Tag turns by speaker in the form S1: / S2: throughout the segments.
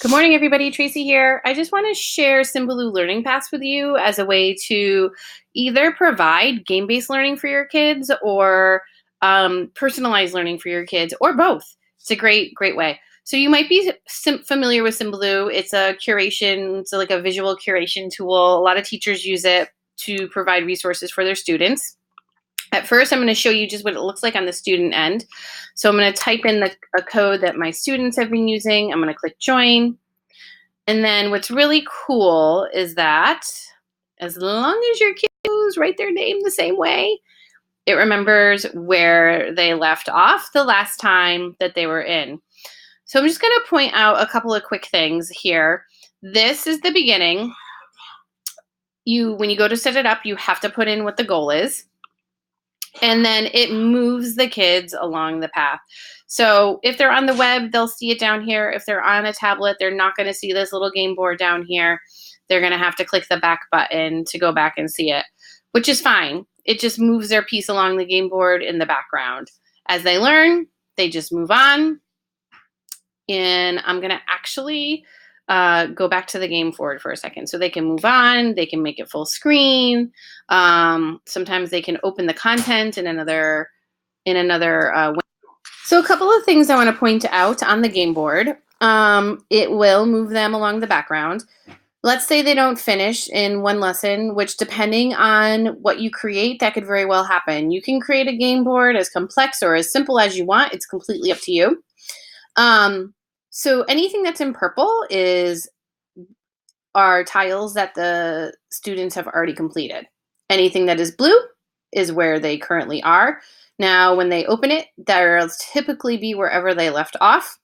S1: Good morning, everybody. Tracy here. I just want to share Symbaloo Learning Paths with you as a way to either provide game-based learning for your kids or personalized learning for your kids, or both. It's a great way. So you might be familiar with Symbaloo. It's a curation, it's like a visual curation tool. A lot of teachers use it to provide resources for their students. At first, I'm going to show you just what it looks like on the student end. So I'm going to type in a code that my students have been using. I'm going to click join. And then what's really cool is that as long as your kids write their name the same way, it remembers where they left off the last time that they were in. So I'm just going to point out a couple of quick things here. This is the beginning. When you go to set it up, you have to put in what the goal is. And then it moves the kids along the path. So if they're on the web, they'll see it down here. If they're on a tablet, they're not going to see this little game board down here. They're going to have to click the back button to go back and see it, which is fine. It just moves their piece along the game board in the background. As they learn, they just move on. And I'm going to actually go back to the game board for a second so they can move on. They can make it full screen. Sometimes they can open the content in another window. So a couple of things I want to point out on the game board. It will move them along the background. Let's say they don't finish in one lesson, which depending on what you create, that could very well happen. You can create a game board as complex or as simple as you want. It's completely up to you. So anything that's in purple are tiles that the students have already completed. Anything that is blue is where they currently are. Now, when they open it, they'll typically be wherever they left off.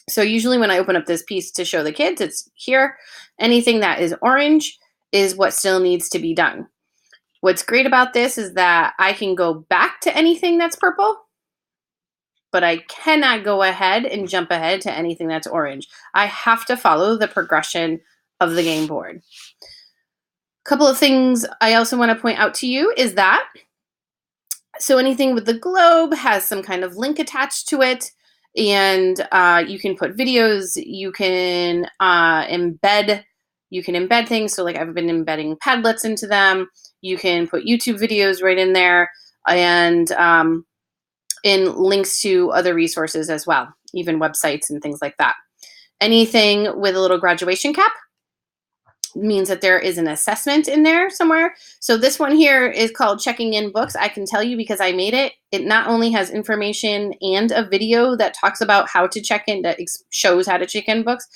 S1: So usually when I open up this piece to show the kids, it's here. Anything that is orange is what still needs to be done. What's great about this is that I can go back to anything that's purple, but I cannot go ahead and jump ahead to anything that's orange. I have to follow the progression of the game board. A couple of things I also want to point out to you is that, so anything with the globe has some kind of link attached to it, and you can put videos, you can embed things. So like I've been embedding Padlets into them. You can put YouTube videos right in there, and in links to other resources as well, even websites and things like that. Anything with a little graduation cap means that there is an assessment in there somewhere. So this one here is called Checking In Books. I can tell you because I made it. It not only has information and a video that talks about how to check in, that shows how to check in books.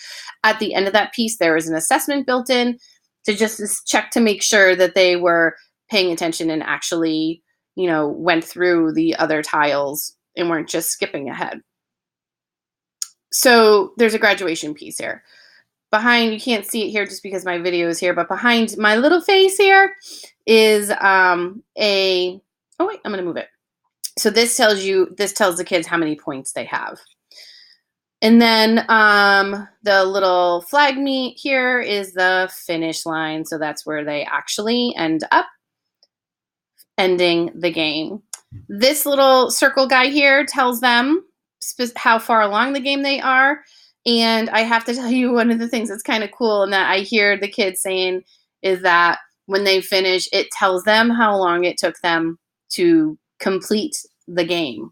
S1: At the end of that piece, there is an assessment built in to just check to make sure that they were paying attention and actually, went through the other tiles and weren't just skipping ahead. So there's a graduation piece here. Behind, you can't see it here just because my video is here, but behind my little face here is oh wait, I'm going to move it. So this tells the kids how many points they have. And then the little flag here is the finish line. So that's where they actually end up ending the game. This little circle guy here tells them how far along the game they are. And I have to tell you, one of the things that's kind of cool and that I hear the kids saying is that when they finish, it tells them how long it took them to complete the game.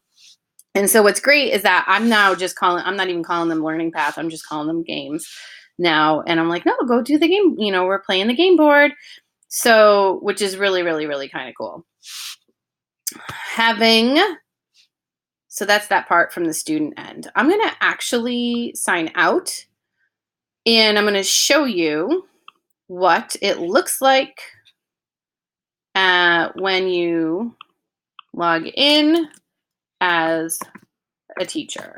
S1: And so what's great is that I'm not even calling them learning path. I'm just calling them games now. And I'm like, no, go do the game. We're playing the game board. So, which is really, really, really kind of cool. So that's that part from the student end. I'm going to actually sign out, and I'm going to show you what it looks like when you log in as a teacher.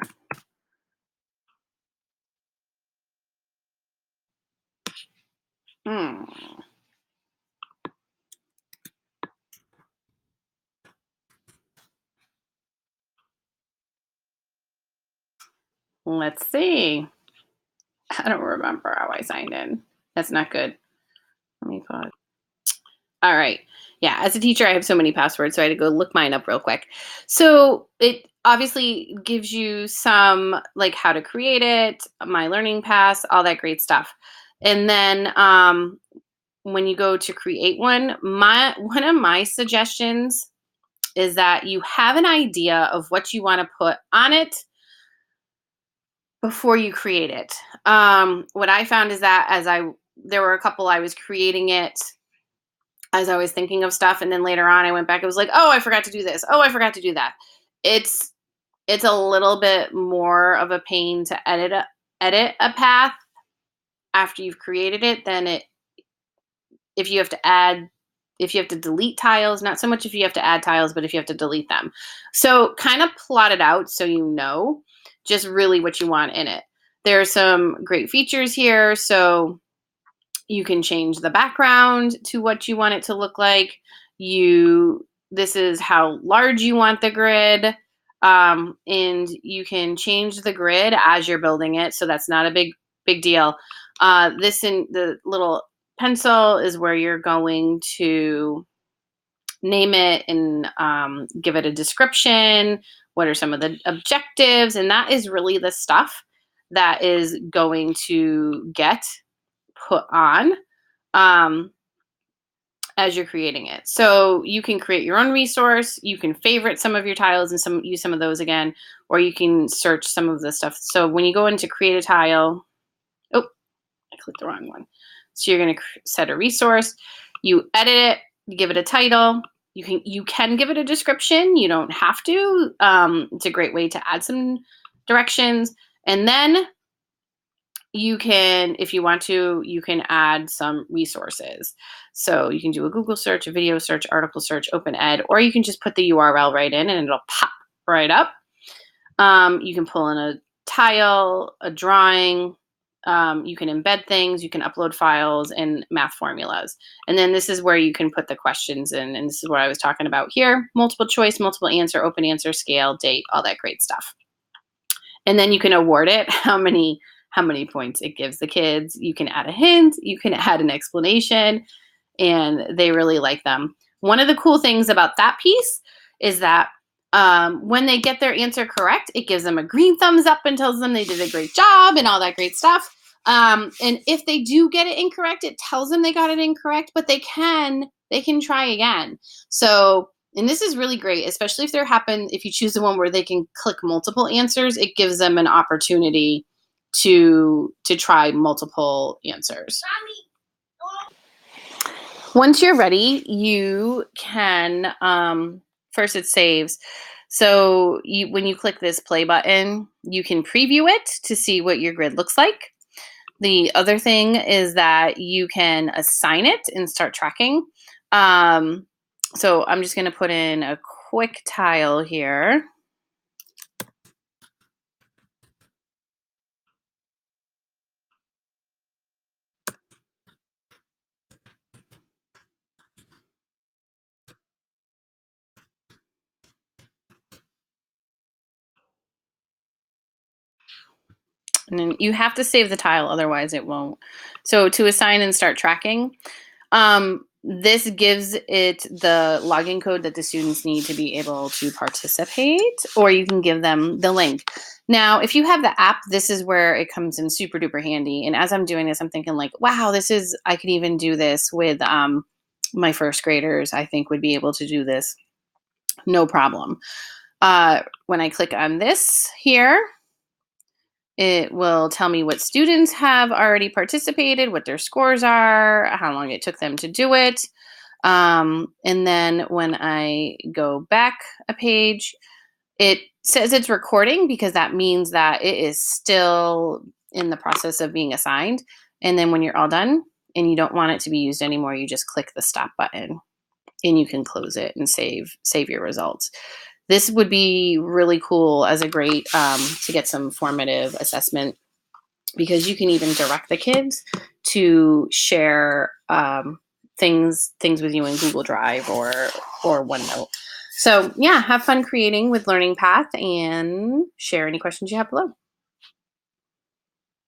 S1: Let's see. I don't remember how I signed in. That's not good. Let me pause. All right. Yeah, as a teacher, I have so many passwords, so I had to go look mine up real quick. So it obviously gives you some like how to create it, my learning paths, all that great stuff. And then when you go to create one of my suggestions is that you have an idea of what you want to put on it before you create it. What I found is that there were a couple I was creating it as I was thinking of stuff, and then later on I went back. It was like, oh, I forgot to do this. Oh, I forgot to do that. It's it's a little bit more of a pain to edit a path after you've created it than it if you have to add if you have to delete tiles, not so much if you have to add tiles, but if you have to delete them. So kind of plot it out so you know just really what you want in it. There are some great features here. So you can change the background to what you want it to look like. This is how large you want the grid. And you can change the grid as you're building it. So that's not a big deal. This in the little pencil is where you're going to name it and give it a description. What are some of the objectives? And that is really the stuff that is going to get put on as you're creating it. So you can create your own resource. You can favorite some of your tiles and use some of those again, or you can search some of the stuff. So when you go into create a tile, oh, I clicked the wrong one. So you're going to set a resource. You edit it. You give it a title. You can give it a description. You don't have to. It's a great way to add some directions, and then you can, if you want to, you can add some resources. So you can do a Google search, a video search, article search, open ed, or you can just put the URL right in and it'll pop right up. You can pull in a tile, a drawing. You can embed things, you can upload files and math formulas. And then this is where you can put the questions in. And this is what I was talking about here. Multiple choice, multiple answer, open answer, scale, date, all that great stuff. And then you can award it how many points it gives the kids. You can add a hint, you can add an explanation, and they really like them. One of the cool things about that piece is that when they get their answer correct, it gives them a green thumbs up and tells them they did a great job and all that great stuff. And if they do get it incorrect, it tells them they got it incorrect, but they can try again. So, and this is really great, especially if you choose the one where they can click multiple answers, it gives them an opportunity to try multiple answers. Once you're ready, you can, first it saves. So when you click this play button, you can preview it to see what your grid looks like. The other thing is that you can assign it and start tracking. So I'm just going to put in a quick tile here. And then you have to save the tile, otherwise it won't. So to assign and start tracking, this gives it the login code that the students need to be able to participate, or you can give them the link. Now, if you have the app, this is where it comes in super duper handy. And as I'm doing this, I'm thinking like, wow, I could even do this with my first graders. I think would be able to do this, no problem. When I click on this here, it will tell me what students have already participated, what their scores are, how long it took them to do it. And then when I go back a page, it says it's recording because that means that it is still in the process of being assigned. And then when you're all done and you don't want it to be used anymore, you just click the stop button and you can close it and save your results. This would be really cool as a great to get some formative assessment, because you can even direct the kids to share things with you in Google Drive or OneNote. So yeah, have fun creating with Learning Path and share any questions you have below.